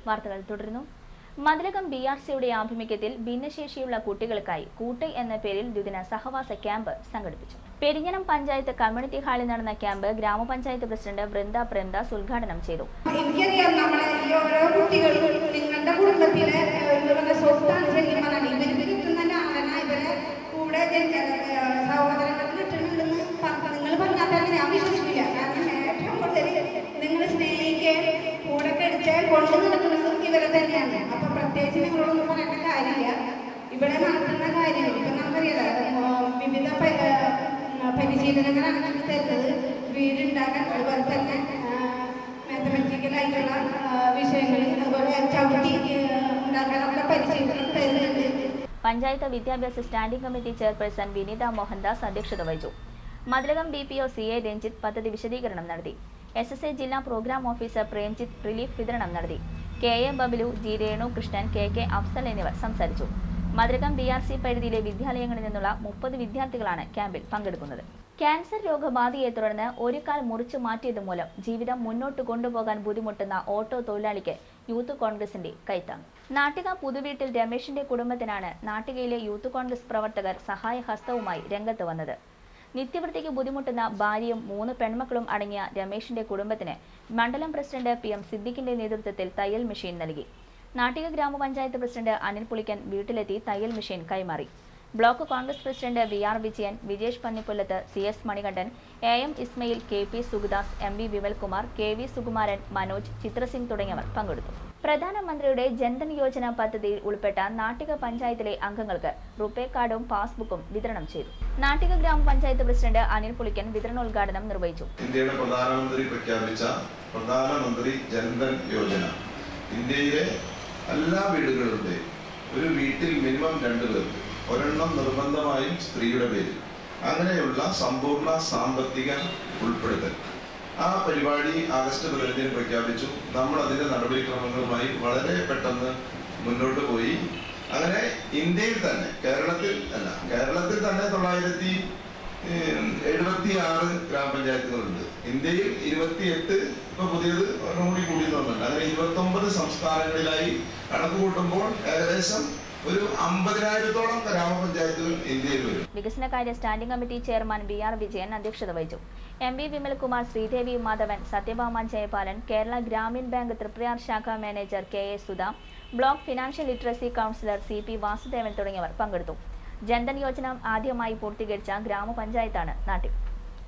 വാർത്തകൾ തുടരുന്നു. മതിലകം BRCയുടെ ആഭിമുഖ്യത്തിൽ ഭിന്നശേഷിയുള്ള കുട്ടികൾക്കായി കൂട്ട് എന്ന പേരിൽ ദ്വിദിന സഹവാസ ക്യാമ്പ് സംഘടിപ്പിച്ചു. പെരിഞ്ഞനം പഞ്ചായത്ത് കമ്മ്യൂണിറ്റി ഹാളിൽ നടന്ന ക്യാമ്പ് ഗ്രാമപഞ്ചായത്ത് പ്രസിഡന്റ് വൃന്ദ പ്രേംദാസ് ഉദ്ഘാടനം ചെയ്തു. എനിക്കറിയാം നമ്മളെ ഈ ഓരോ കുട്ടികളും നിങ്ങളുടെ കുടുംബത്തിലെ സ്വത്താണ് ശരിക്കും പറഞ്ഞാൽ ഇവർക്ക് കിട്ടുന്ന ലാളന ഇവരെ കൂടെ സഹോദരങ്ങൾക്ക് കിട്ടുന്നുണ്ടെന്ന് നിങ്ങൾ പറഞ്ഞാൽ തന്നെ ഞാൻ വിശ്വസിക്കില്ല. കാരണം ഏറ്റവും കൂടുതൽ നിങ്ങൾ സ്നേഹിക്കാൻ കൂടെ കെടുത്ത് കൊണ്ടു നടക്കുന്നതും ഇവരെ തന്നെയാണ്. അപ്പൊ പ്രത്യേകിച്ച് നിങ്ങളോടൊന്നും പറയേണ്ട കാര്യമില്ല. ഇവിടെ നടക്കുന്ന കാര്യങ്ങൾ ഇപ്പൊ നമുക്കറിയാലോ, വിവിധ പരിശീലനങ്ങളാണ് നമുക്ക് തരുന്നത്. വീടുണ്ടാക്കാൻ, അതുപോലെ തന്നെ മാത്തമാറ്റിക്കലായിട്ടുള്ള വിഷയങ്ങൾ, അതുപോലെ ചവിട്ടി ഉണ്ടാക്കാനൊക്കെ പരിശീലനം തരുന്നുണ്ട്. പഞ്ചായത്ത് വിദ്യാഭ്യാസ സ്റ്റാൻഡിംഗ് കമ്മിറ്റി ചെയർപേഴ്സൺ വിനീത മോഹൻദാസ് അധ്യക്ഷത വഹിച്ചു. മതിലകം BPO CA രഞ്ജിത്ത് പദ്ധതി വിശദീകരണം നടത്തി. SSA ജില്ലാ പ്രോഗ്രാം ഓഫീസർ പ്രേംജിത്ത് റിലീഫ് വിതരണം നടത്തി. KA Bablu, G Renu Krishnan, KK Afsal എന്നിവർ സംസാരിച്ചു. മതിലകം BRC പരിധിയിലെ വിദ്യാലയങ്ങളിൽ നിന്നുള്ള 30 വിദ്യാർത്ഥികളാണ് ക്യാമ്പിൽ പങ്കെടുക്കുന്നത്. ക്യാൻസർ രോഗബാധയെ തുടർന്ന് ഒരു കാൽ മുറിച്ചു മാറ്റിയത് മൂലം ജീവിതം മുന്നോട്ട് കൊണ്ടുപോകാൻ ബുദ്ധിമുട്ടുന്ന ഓട്ടോ തൊഴിലാളിക്ക് യൂത്ത് കോൺഗ്രസിന്റെ കൈത്താങ്. നാട്ടിക പുതുവീട്ടിൽ രമേശിന്റെ കുടുംബത്തിനാണ് നാട്ടികയിലെ യൂത്ത് കോൺഗ്രസ് പ്രവർത്തകർ സഹായഹസ്തവുമായി രംഗത്ത് വന്നത്. നിത്യവൃത്തിക്ക് ബുദ്ധിമുട്ടുന്ന ഭാര്യയും 3 പെൺമക്കളും അടങ്ങിയ രമേശിന്റെ കുടുംബത്തിന് മണ്ഡലം പ്രസിഡന്റ് PM സിദ്ദിഖിന്റെ നേതൃത്വത്തിൽ തയ്യൽ മെഷീൻ നൽകി. നാട്ടിക ഗ്രാമപഞ്ചായത്ത് പ്രസിഡന്റ് അനിൽ പുളിക്കൻ വീട്ടിലെത്തി തയ്യൽ മെഷീൻ കൈമാറി. Block Congress president VR Vijayan, Vijesh Pannippullath, CS Manikandan, AM Ismail, KP Sugadas, MV Vimalkumar, KV Sukumaran, Manoj, Chitrasingh തുടങ്ങിയവർ പങ്കെടുത്തു. പ്രധാനമന്ത്രിയുടെ ജൻധൻ യോജന പദ്ധതിയിൽ ഉൾപ്പെട്ട നാട്ടിക പഞ്ചായത്തിലെ അംഗങ്ങൾക്ക് റുപേ കാർഡും പാസ്ബുക്കും വിതരണം ചെയ്തു. നാട്ടിക ഗ്രാമപഞ്ചായത്ത് പ്രസിഡന്റ് അനിൽ പുളിക്കൻ വിതരണോദ്ഘാടനം നിർവഹിച്ചു. ഇന്ത്യയുടെ പ്രധാനമന്ത്രി പ്രഖ്യാപിച്ച പ്രധാനമന്ത്രി ജൻധൻ യോജന ഇന്ത്യയിലെ എല്ലാ വീടുകളുടെയും ഒരു വീട്ടിൽ മിനിമം 2 പേർക്ക്, ഒരെണ്ണം നിർബന്ധമായും സ്ത്രീയുടെ പേരിൽ, അങ്ങനെയുള്ള സമ്പൂർണ്ണ സാമ്പത്തിക ഉൾപ്പെടുത്തൽ ആ പരിപാടി ആഗസ്റ്റ് 15 പ്രഖ്യാപിച്ചു. നമ്മൾ അതിന്റെ നടപടിക്രമങ്ങളുമായി വളരെ പെട്ടെന്ന് മുന്നോട്ട് പോയി. അങ്ങനെ ഇന്ത്യയിൽ തന്നെ, കേരളത്തിൽ തന്നെ 976 ഗ്രാമപഞ്ചായത്തുകളുണ്ട്. ഇന്ത്യയിൽ 28, ഇപ്പൊ പുതിയത് ഒരെണ്ണം കൂടി വന്നിട്ടുണ്ട്. അങ്ങനെ 29 സംസ്ഥാനങ്ങളിലായി കണക്ക് കൂട്ടുമ്പോൾ ഏകദേശം ഒരു 50,000-ഓളം ഗ്രാമപഞ്ചായത്തുകൾ ഇന്ത്യയിൽ വരും. വികസനകാര്യ standing committee chairman VR Vijayan അധ്യക്ഷത വഹിച്ചു. MV വിമൽകുമാർ, ശ്രീദേവി മാധവൻ, സത്യഭാമ ജയപാലൻ, കേരള ഗ്രാമീൺ ബാങ്ക് തൃപ്രയാർ ശാഖ manager KA Sudha, block financial literacy councillor CP Vasudevan തുടങ്ങിയവർ പങ്കെടുത്തു. ജൻധൻ യോജന ആദ്യമായി പൂർത്തീകരിച്ച ഗ്രാമപഞ്ചായത്താണ് Nattika.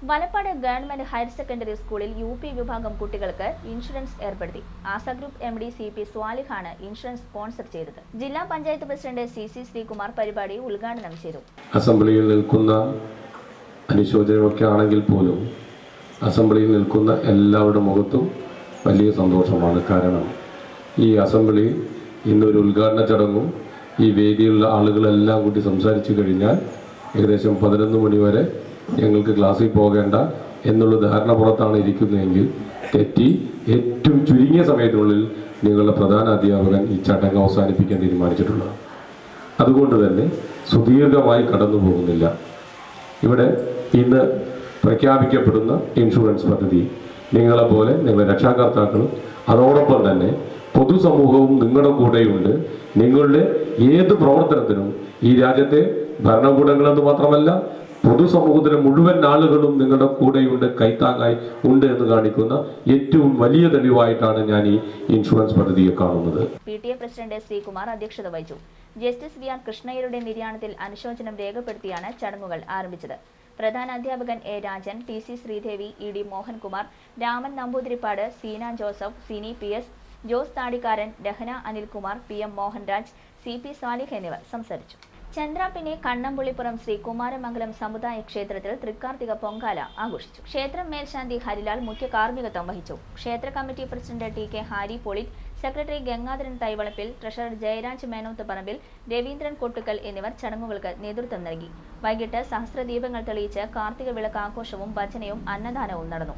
Valappad government higher secondary സ്കൂളിൽ UP വിഭാഗം കുട്ടികൾക്ക് ഇൻഷുറൻസ് ഏർപ്പെടുത്തി. ആസ ഗ്രൂപ്പ് MD CP സ്വാലിഹാണ് ഇൻഷുറൻസ് സ്പോൺസർ ചെയ്തത്. ജില്ലാ പഞ്ചായത്ത് പ്രസിഡന്റ് CC ശ്രീകുമാർ പരിപാടി ഉദ്ഘാടനം ചെയ്തു. അസംബ്ലിയിൽ നിൽക്കുന്ന അനുശോചനമൊക്കെ ആണെങ്കിൽ പോലും അസംബ്ലിയിൽ നിൽക്കുന്ന എല്ലാവരുടെ മുഖത്തും വലിയ സന്തോഷമാണ്. കാരണം ഈ അസംബ്ലിയിൽ ഇന്നൊരു ഉദ്ഘാടന ചടങ്ങും ഈ വേദിയിലുള്ള ആളുകളെല്ലാം കൂടി സംസാരിച്ചു കഴിഞ്ഞാൽ ഏകദേശം 11 മണി വരെ ഞങ്ങൾക്ക് ക്ലാസ്സിൽ പോകേണ്ട എന്നുള്ള ധാരണ പുറത്താണ് ഇരിക്കുന്നതെങ്കിൽ തെറ്റി ഏറ്റവും ചുരുങ്ങിയ സമയത്തിനുള്ളിൽ നിങ്ങളുടെ പ്രധാന അധ്യാപകൻ ഈ ചടങ്ങ് അവസാനിപ്പിക്കാൻ തീരുമാനിച്ചിട്ടുള്ളത്. അതുകൊണ്ട് തന്നെ സുദീർഘമായി കടന്നു പോകുന്നില്ല. ഇവിടെ ഇന്ന് പ്രഖ്യാപിക്കപ്പെടുന്ന ഇൻഷുറൻസ് പദ്ധതി നിങ്ങളെപ്പോലെ നിങ്ങളുടെ രക്ഷാകർത്താക്കളും അതോടൊപ്പം തന്നെ പൊതുസമൂഹവും നിങ്ങളുടെ കൂടെയുണ്ട്. നിങ്ങളുടെ ഏത് പ്രവർത്തനത്തിനും ഈ രാജ്യത്തെ ഭരണകൂടങ്ങളെന്ന് മാത്രമല്ല പൊതുസമൂഹത്തിലെ മുഴുവൻ ആളുകളും നിങ്ങളുടെ കൂടെയുണ്ട്, കൈത്താങ്ങായി ഉണ്ട് എന്ന് കാണിക്കുന്ന ഏറ്റവും വലിയ തെളിവായിട്ടാണ് ഞാൻ ഈ ഇൻഷുറൻസ് പദ്ധതിയെ കാണുന്നത്. PTA പ്രസിഡന്റ് ശ്രീകുമാർ അധ്യക്ഷത വഹിച്ചു. ജസ്റ്റിസ് VR കൃഷ്ണയ്യരുടെ നിര്യാണത്തിൽ അനുശോചനം രേഖപ്പെടുത്തിയാണ് ചടങ്ങുകൾ ആരംഭിച്ചത്. പ്രധാന അധ്യാപകൻ A Rajan, TC Sreedevi, ED Mohankumar, Raman Namboothiripad, Seena Joseph, Sini PS, Jose Thadikkaran, Rahana Anilkumar, PM Mohanraj, CP Salih എന്നിവർ സംസാരിച്ചു. ചന്ദ്രാപ്പിനെ കണ്ണമ്പുള്ളിപ്പുറം ശ്രീ കുമാരമംഗലം സമുദായ ക്ഷേത്രത്തിൽ തൃക്കാർത്തിക പൊങ്കാല ആഘോഷിച്ചു. ക്ഷേത്രം മേൽശാന്തി ഹരിലാൽ മുഖ്യ കാർമ്മികത്വം വഹിച്ചു. ക്ഷേത്ര committee president TK Harry Pollitt, secretary Gangadharan Thaivalappil, treasurer Jayaraj Menoth Parambil, Raveendran Kottukkal എന്നിവർ ചടങ്ങുകൾക്ക് നേതൃത്വം നൽകി. വൈകിട്ട് സഹസ്രദീപങ്ങൾ തെളിയിച്ച് കാർത്തിക വിളക്ക് ആഘോഷവും ഭജനയും അന്നദാനവും നടന്നു.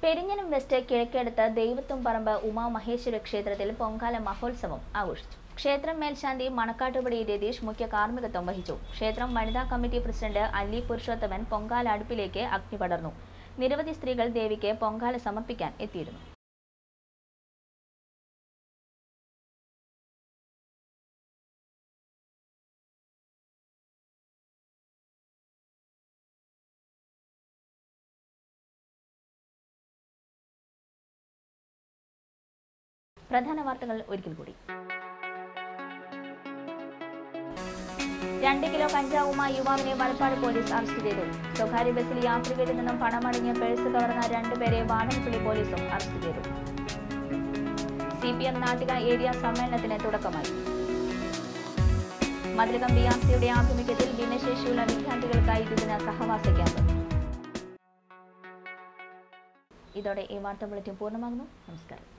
പെരിഞ്ഞനം വെസ്റ്റ് കിഴക്കേടത്ത് ദൈവത്തുംപറമ്പ് ഉമാമഹേശ്വര ക്ഷേത്രത്തിൽ പൊങ്കാല മഹോത്സവം ആഘോഷിച്ചു. ക്ഷേത്രം മേൽശാന്തി മണക്കാട്ടുപടി രതീഷ് മുഖ്യ കാർമ്മികത്വം വഹിച്ചു. ക്ഷേത്രം വനിതാ കമ്മിറ്റി പ്രസിഡന്റ് അല്ലി പുരുഷോത്തമൻ പൊങ്കാല അടുപ്പിലേക്ക് അഗ്നി പടർന്നു. നിരവധി സ്ത്രീകൾ ദേവിക്ക് പൊങ്കാല സമർപ്പിക്കാൻ എത്തിയിരുന്നു. പ്രധാന വാർത്തകൾ ഒരിക്കൽ കൂടി. 2 കിലോ കഞ്ചാവുമായി യുവാവിനെ വലപ്പാട് പോലീസ് അറസ്റ്റ് ചെയ്തു. സ്വകാര്യ ബസ്സിൽ യാത്രികരിൽ നിന്നും പണമടങ്ങിയ പേഴ്സ് കവർന്ന 2 പേരെ വാടൻപള്ളി പോലീസും അറസ്റ്റ് ചെയ്തു. CPM നാട്ടിക ഏരിയ സമ്മേളനത്തിന് തുടക്കമായി. മതിലകം BRCയുടെ ആഭിമുഖ്യത്തിൽ ഭിന്നശേഷിയുള്ള വിദ്യാർത്ഥികൾക്കായി ദ്വിദിന സഹവാസ ക്യാമ്പ്. ഇതോടെ ഈ വാർത്താ ബുള്ളറ്റിൻ പൂർണ്ണമാകുന്നു. നമസ്കാരം.